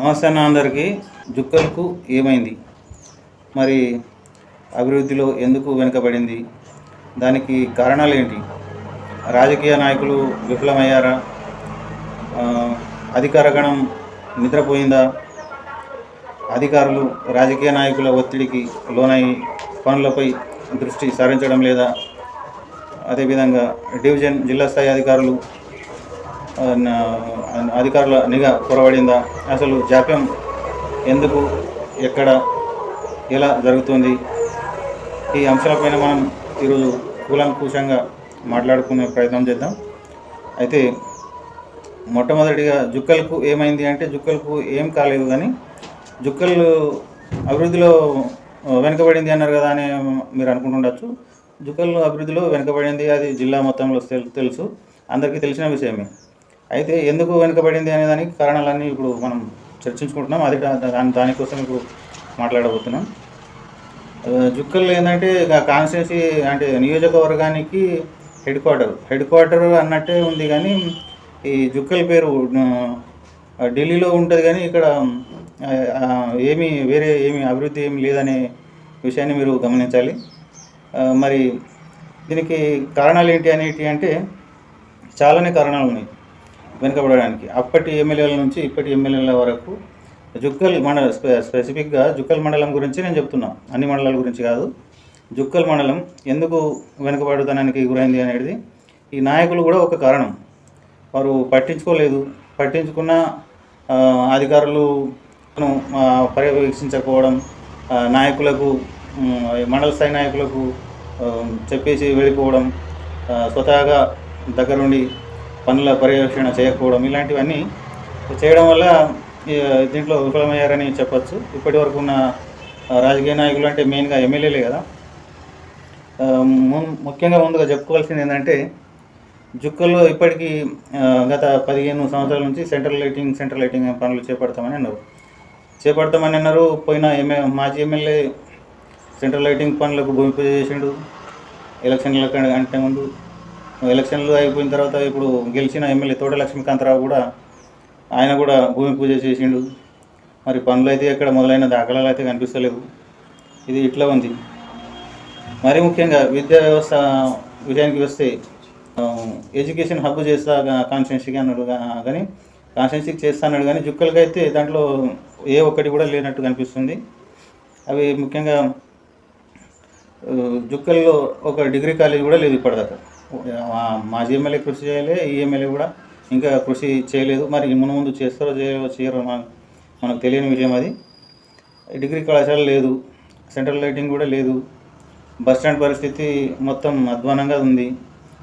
నమస్తే అన్న అందరికీ. జుక్కల్కు ఏమైంది, మరి అభివృద్ధిలో ఎందుకు వెనుకబడింది, దానికి కారణాలు ఏంటి, రాజకీయ నాయకులు విఫలమయ్యారా, అధికార గణం నిద్రపోయిందా, అధికారులు రాజకీయ నాయకుల ఒత్తిడికి లోనై పనులపై దృష్టి సారించడం లేదా, అదేవిధంగా డివిజన్ జిల్లా స్థాయి అధికారుల నిఘా కొరవడిందా, అసలు జాప్యం ఎందుకు, ఎక్కడ, ఎలా జరుగుతుంది, ఈ అంశాలపైన మనం ఈరోజు కూలంకూషంగా మాట్లాడుకునే ప్రయత్నం చేద్దాం. అయితే మొట్టమొదటిగా జుక్కల్కు ఏమైంది అంటే, జుక్కల్కు ఏం కాలేదు, కానీ జుక్కల్ అభివృద్ధిలో వెనుకబడింది అన్నారు కదా అని మీరు అనుకుంటుండొచ్చు. జుక్కల్ అభివృద్ధిలో వెనుకబడింది, అది జిల్లా మొత్తంలో తెలుసు, అందరికీ తెలిసిన విషయమే. అయితే ఎందుకు వెనుకబడింది అనే దానికి కారణాలన్నీ ఇప్పుడు మనం చర్చించుకుంటున్నాం. అది దానికోసం ఇప్పుడు మాట్లాడబోతున్నాం. జుక్కల్ ఏంటంటే కాన్స్టిట్యున్సీ అంటే నియోజకవర్గానికి హెడ్ క్వార్టర్ అన్నట్టే ఉంది, కానీ ఈ జుక్కల్ పేరు ఢిల్లీలో ఉంటుంది, కానీ ఇక్కడ వేరే అభివృద్ధి ఏమి లేదనే విషయాన్ని మీరు గమనించాలి. మరి దీనికి కారణాలు ఏంటి అంటే చాలానే కారణాలు ఉన్నాయి వెనుకబడడానికి. అప్పటి ఎమ్మెల్యేల నుంచి ఇప్పటి ఎమ్మెల్యేల వరకు జుక్కల్ మండలం, స్పెసిఫిక్గా జుక్కల్ మండలం గురించి నేను చెప్తున్నా, అన్ని మండలాల గురించి కాదు. జుక్కల్ మండలం ఎందుకు వెనుకబడతానికి గురైంది అనేది ఈ నాయకులు కూడా ఒక కారణం. వారు పట్టించుకున్న అధికారులు పర్యవేక్షించకపోవడం, నాయకులకు మండల స్థాయి నాయకులకు చెప్పేసి వెళ్ళిపోవడం, స్వతహాగా దగ్గరుండి పనుల పర్యవేక్షణ చేయకపోవడం, ఇలాంటివన్నీ చేయడం వల్ల దీంట్లో విఫలమయ్యారని చెప్పచ్చు. ఇప్పటి వరకు ఉన్న రాజకీయ నాయకులు అంటే మెయిన్గా ఎమ్మెల్యేలే కదా. ముఖ్యంగా ముందుగా చెప్పుకోవాల్సింది ఏంటంటే, జుక్కల్లో ఇప్పటికీ గత 15 సంవత్సరాల నుంచి సెంట్రల్ లైటింగ్ పనులు చేపడతామని అన్నారు. పోయిన మాజీ ఎమ్మెల్యే సెంట్రల్ లైటింగ్ పనులకు భూమి పూజ చేసిండు ఎలక్షన్ల కంటే ముందు. ఎలక్షన్లు అయిపోయిన తర్వాత ఇప్పుడు గెలిచిన ఎమ్మెల్యే తోట లక్ష్మీకాంతరావు కూడా ఆయన కూడా భూమి పూజ చేసిండు. మరి పనులు అయితే ఎక్కడ మొదలైన దాఖలాలు అయితే కనిపిస్తలేవు. ఇది ఇట్లా ఉంది. మరి ముఖ్యంగా విద్యా వ్యవస్థ విషయానికి వస్తే, ఎడ్యుకేషన్ హబ్ చేస్తా కాన్స్టిట్యున్సీకి అన్నాడు, కానీ కాన్స్టిట్యున్సీకి చేస్తా అన్నాడు, కానీ జుక్కలకి అయితే దాంట్లో ఏ ఒక్కటి కూడా లేనట్టు కనిపిస్తుంది. అవి ముఖ్యంగా జుక్కల్లో ఒక డిగ్రీ కాలేజ్ కూడా లేదు ఇప్పటిదాకా. మాజీ ఎమ్మెల్యే కృషి చేయలే, ఈ ఎమ్మెల్యే కూడా ఇంకా కృషి చేయలేదు. మరి ముందు చేస్తారో చేయరో మనకు తెలియని విషయం. అది డిగ్రీ కళాశాల లేదు, సెంట్రల్ లైటింగ్ కూడా లేదు. బస్టాండ్ పరిస్థితి మొత్తం అధ్వానంగా ఉంది.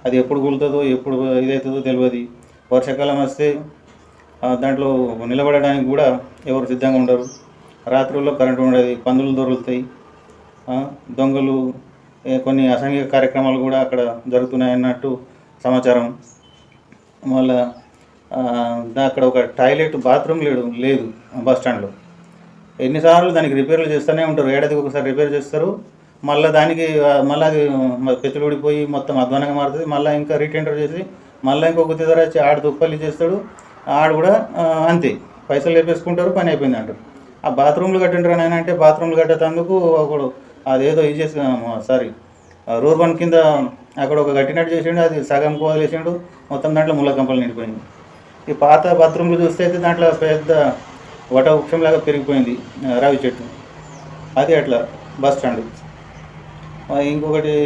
అది ఎప్పుడు కూలుతుందో ఎప్పుడు ఇదవుతుందో తెలియదు. వర్షాకాలం వస్తే దాంట్లో నిలబడడానికి కూడా ఎవరు సిద్ధంగా ఉండరు. రాత్రుల్లో కరెంటు ఉండదు, పందులు దొరుకుతాయి, దొంగలు, కొన్ని అసాంఘిక కార్యక్రమాలు కూడా అక్కడ జరుగుతున్నాయన్నట్టు సమాచారం. మళ్ళీ అక్కడ ఒక టాయిలెట్, బాత్రూమ్ లేదు బస్టాండ్లో. ఎన్నిసార్లు దానికి రిపేర్లు చేస్తూనే ఉంటారు, ఏడాదికి ఒకసారి రిపేర్ చేస్తారు. మళ్ళీ దానికి అది పెచ్చులు ఊడిపోయి మొత్తం అధ్వానంగా మారుతుంది. మళ్ళీ ఇంకా రీటెండర్ చేసి మళ్ళీ ఇంకొక ధర వచ్చి ఆడు దుప్పల్లి చేస్తాడు. ఆడు కూడా అంతే, పైసలు లేపేసుకుంటారు, పని అయిపోయింది అంటారు. ఆ బాత్రూమ్లు కట్టింటారు అని అంటే, బాత్రూమ్లు కట్టేందుకు ఒకడు అదేదో ఇది చేసి రూర్బన్ కింద అక్కడ ఒక కట్టినట్టు చేసిండు, అది సగం వదిలేసిండు, మొత్తం దాంట్లో ముళ్ళ కంపలు నిండిపోయింది. ఈ పాత బాత్రూమ్లు చూస్తే అయితే దాంట్లో పెద్ద వట వృక్షంలాగా పెరిగిపోయింది రావి చెట్టు. అది అట్లా బస్ స్టాండ్. ఇంకొకటి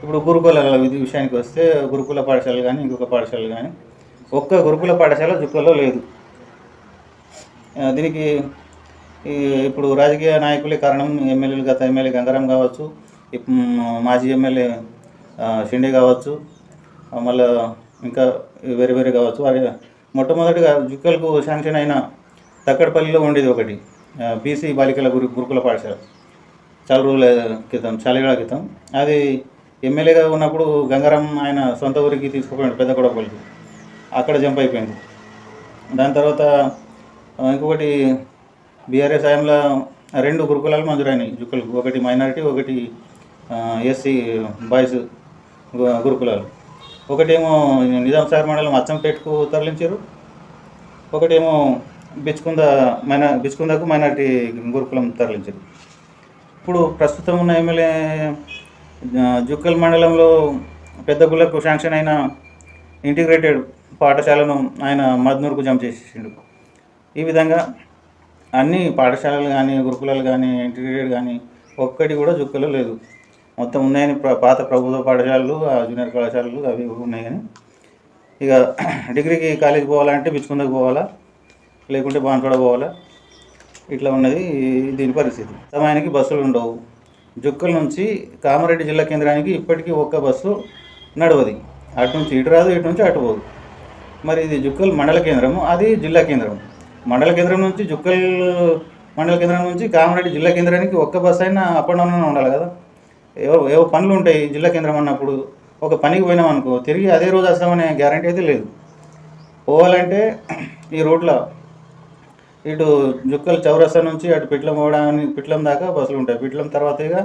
ఇప్పుడు గురుకులాల విషయానికి వస్తే, గురుకుల పాఠశాలలు కానీ ఇంకొక పాఠశాలలు కానీ, ఒక్క గురుకుల పాఠశాల జుక్కల్లో లేదు. దీనికి ఇప్పుడు రాజకీయ నాయకులే కారణం. ఎమ్మెల్యేలు, గత ఎమ్మెల్యే గంగారాం కావచ్చు, మాజీ ఎమ్మెల్యే షిండే కావచ్చు, మళ్ళీ ఇంకా వేరే కావచ్చు. అది మొట్టమొదటిగా జుక్కలకు శాంక్షన్ అయిన తక్కడపల్లిలో ఉండేది ఒకటి బీసీ బాలికల గురుకుల పాఠశాల, చాలా ఏళ్ళ క్రితం. అది ఎమ్మెల్యేగా ఉన్నప్పుడు గంగారాం ఆయన సొంత ఊరికి తీసుకుపోయాడు, పెద్ద కొడపల్లికి. అక్కడ జంప్ అయిపోయింది. దాని తర్వాత ఇంకొకటి బీఆర్ఎస్ హయాంలో 2 గురుకులాలు మంజూరైనాయి జుక్కలకు. ఒకటి మైనారిటీ, ఒకటి ఎస్సీ బాయ్స్ గురుకులాలు. ఒకటేమో నిజాం సాగర్ మండలం అచ్చంపేటకు తరలించారు, ఒకటేమో బిచ్కుందకు మైనార్టీ గురుకులం తరలించింది. ఇప్పుడు ప్రస్తుతం ఉన్న ఎమ్మెల్యే జుక్కల్ మండలంలో పెద్దగుళ్ళకు శాంక్షన్ అయిన ఇంటిగ్రేటెడ్ పాఠశాలను ఆయన మద్నూరుకు జంప్ చేసేసిండు. ఈ విధంగా అన్ని పాఠశాలలు కానీ గురుకులాలు కానీ ఇంటిగ్రేటెడ్ కానీ ఒక్కటి కూడా జుక్కలో లేదు. మొత్తం ఉన్నాయని పాత ప్రభుత్వ పాఠశాలలు, జూనియర్ కళాశాలలు అవి ఉన్నాయి. కానీ ఇక డిగ్రీకి కాలేజీ పోవాలంటే బిచ్చుకుందకు పోవాలా, లేకుంటే బాన్పడ పోవాలా, ఇట్లా ఉన్నది దీని పరిస్థితి. సమయానికి బస్సులు ఉండవు. జుక్కల నుంచి కామారెడ్డి జిల్లా కేంద్రానికి ఇప్పటికీ ఒక్క బస్సు నడవది. అటు నుంచి ఇటు రాదు, ఇటు నుంచి అటు పోదు. మరి ఇది జుక్కల్ మండల కేంద్రము, అది జిల్లా కేంద్రం. మండల కేంద్రం నుంచి జుక్కల్ మండల కేంద్రం నుంచి కామారెడ్డి జిల్లా కేంద్రానికి ఒక్క బస్సు అయినా అప్ అండ్ డౌన్ ఉండాలి కదా. ఏవో పనులు ఉంటాయి జిల్లా కేంద్రం అన్నప్పుడు. ఒక పనికి పోయినాం అనుకో, తిరిగి అదే రోజు వస్తామనే గ్యారంటీ అయితే లేదు. పోవాలంటే ఈ రోడ్లో ఇటు జుక్కల్ చౌరస్తా నుంచి అటు పిట్లం దాకా బస్సులు ఉంటాయి. పిట్లం తర్వాత ఇక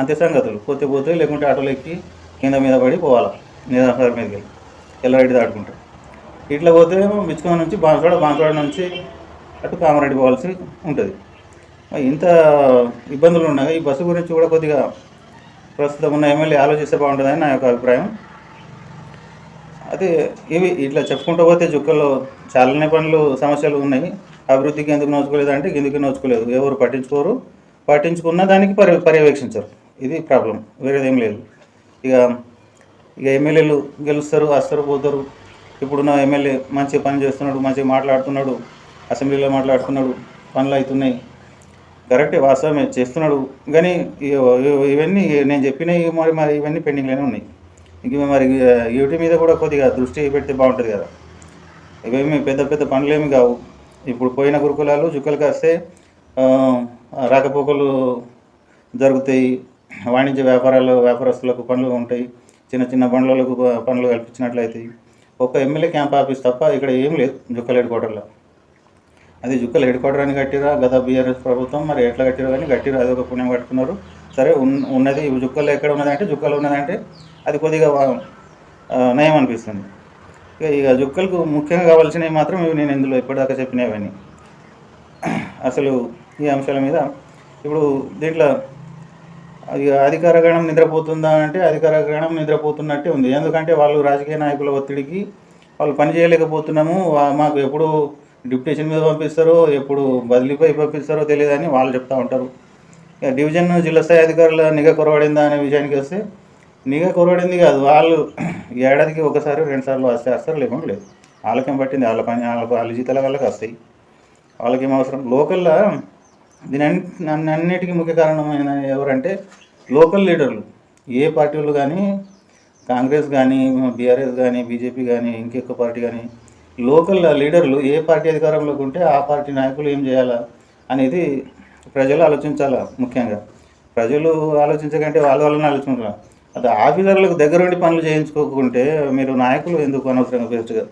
అంతే సంగతులు. పోతే లేకుంటే ఆటోలు ఎక్కి కింద మీద పడి పోవాలి, నిజాంసాగర్ మీదకి వెళ్ళి ఎల్లారెడ్డి దాటుకుంటారు. ఇట్లా పోతే బిచ్చుకొండ నుంచి బాన్స్వాడ నుంచి అటు కామారెడ్డి పోవాల్సి ఉంటుంది. ఇంత ఇబ్బందులు ఉన్నాయి. ఈ బస్సు గురించి కూడా కొద్దిగా ప్రస్తుతం ఉన్న ఎమ్మెల్యే ఆలోచిస్తే బాగుంటుందని నా యొక్క అభిప్రాయం. అదే ఇవి ఇట్లా చెప్పుకుంటూ పోతే జుక్కల్లో చాలానే పనులు సమస్యలు ఉన్నాయి. అభివృద్ధికి ఎందుకు నోచుకోలేదంటే ఎందుకు నోచుకోలేదు, ఎవరు పట్టించుకోరు. పట్టించుకున్న దానికి పర్యవేక్షించరు. ఇది ప్రాబ్లం, వేరేదేం లేదు. ఇక ఎమ్మెల్యేలు గెలుస్తారు, వస్తారు, పోతారు. ఇప్పుడున్న ఎమ్మెల్యే మంచిగా పని చేస్తున్నాడు, మంచిగా మాట్లాడుతున్నాడు, అసెంబ్లీలో మాట్లాడుతున్నాడు, పనులు అవుతున్నాయి, కరెక్టే, వాస్తవమే చేస్తున్నాడు. కానీ ఇవన్నీ నేను చెప్పినవి మరి ఇవన్నీ పెండింగ్లోనే ఉన్నాయి. ఇంక మరి వీటి మీద కూడా కొద్దిగా దృష్టి పెడితే బాగుంటుంది కదా. ఇవేమి పెద్ద పనులేమి కావు. ఇప్పుడు పోయిన గురుకులాలు జుక్కలకు వస్తే రాకపోకలు జరుగుతాయి, వాణిజ్య వ్యాపారస్తులకు పనులు ఉంటాయి, చిన్న బండ్లకు పనులు కల్పించినట్లయితాయి. ఒక ఎమ్మెల్యే క్యాంప్ ఆఫీస్ తప్ప ఇక్కడ ఏం లేదు జుక్కల్ హెడ్ క్వార్టర్లో. అది జుక్కల్ హెడ్ క్వార్టర్ అని కట్టిరా గత బీఆర్ఎస్ ప్రభుత్వం, మరి ఎట్లా కట్టిరా కానీ కట్టిరా, అది ఒక పుణ్యం కట్టుకున్నారు. సరే ఉన్నది జుక్కల్లో ఎక్కడ ఉన్నదంటే జుక్కలు ఉన్నదంటే అది కొద్దిగా నయం అనిపిస్తుంది. ఇక జుక్కలకు ముఖ్యంగా కావాల్సినవి మాత్రం ఇవి నేను ఇందులో ఇప్పటిదాకా చెప్పినవన్నీ. అసలు ఈ అంశాల మీద ఇప్పుడు దీంట్లో ఇక అధికార గణం నిద్రపోతుందా అంటే అధికార గణం నిద్రపోతున్నట్టే ఉంది. ఎందుకంటే వాళ్ళు రాజకీయ నాయకుల ఒత్తిడికి వాళ్ళు పని చేయలేకపోతున్నాము, మాకు ఎప్పుడు డిప్యుటేషన్ మీద పంపిస్తారో ఎప్పుడు బదిలీపై పంపిస్తారో తెలియదని వాళ్ళు చెప్తూ ఉంటారు. ఇక డివిజన్ జిల్లా స్థాయి అధికారుల నిఘా కొరవడిందా అనే విషయానికి వస్తే నిఘా కొరవడింది కాదు, వాళ్ళు ఏడాదికి ఒకసారి 2 సార్లు వస్తారు, లేకుండా లేదు. వాళ్ళకేం పట్టింది, వాళ్ళ పని వాళ్ళ జీతాల వాళ్ళకి వస్తాయి, వాళ్ళకేం అవసరం. లోకల్లో అన్నిటికీ ముఖ్య కారణమైన ఎవరంటే లోకల్ లీడర్లు. ఏ పార్టీలు కానీ, కాంగ్రెస్ కానీ, బీఆర్ఎస్ కానీ, బీజేపీ కానీ, ఇంకెక్క పార్టీ కానీ, లోకల్ లీడర్లు ఏ పార్టీ అధికారంలోకి ఉంటే ఆ పార్టీ నాయకులు ఏం చేయాలా అనేది ప్రజలు ఆలోచించాలా. ముఖ్యంగా ప్రజలు ఆలోచించకంటే వాళ్ళని ఆలోచించాలి. అది ఆఫీసర్లకు దగ్గరుండి పనులు చేయించుకోకుంటే మీరు నాయకులు ఎందుకు అనవసరంగా బెస్ట్గా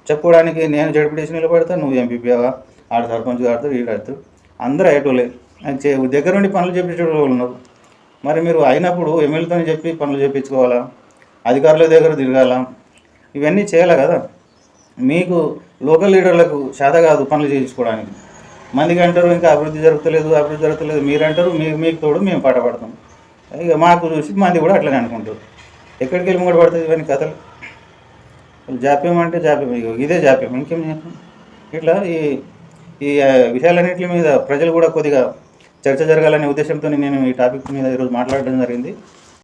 చెప్పుకోవడానికి నేను జడ్పీటీసీ నిలబడతా, నువ్వు ఎంపీపీవా, ఆడ సర్పంచ్ ఆడతాడు, ఈడాడుతాడు, అందరూ అయ్యేటోళ్ళే. దగ్గరుండి పనులు చేయించేటోళ్ళు ఉన్నారు. మరి మీరు అయినప్పుడు ఎమ్మెల్యేతో చెప్పి పనులు చేయించుకోవాలా, అధికారుల దగ్గర తిరగాల, ఇవన్నీ చేయాలి కదా. మీకు లోకల్ లీడర్లకు చేత కాదు పనులు చేయించుకోవడానికి. మందికి అంటారు ఇంకా అభివృద్ధి జరుగుతలేదు, మీరంటారు, మీకు తోడు మేము పాట పడతాం. ఇక మాకు చూసి మంది కూడా అట్లనే అనుకుంటారు. ఎక్కడికి వెళ్ళి ముంగడు పడుతుంది ఇవన్నీ కథలు. జాప్యం అంటే జాప్యం, ఇదే జాప్యం, ఇంకేం చేస్తాం. ఇట్లా ఈ విషయాలన్నింటి మీద ప్రజలు కూడా కొద్దిగా చర్చ జరగాలనే ఉద్దేశంతో నేను ఈ టాపిక్ మీద ఈరోజు మాట్లాడడం జరిగింది.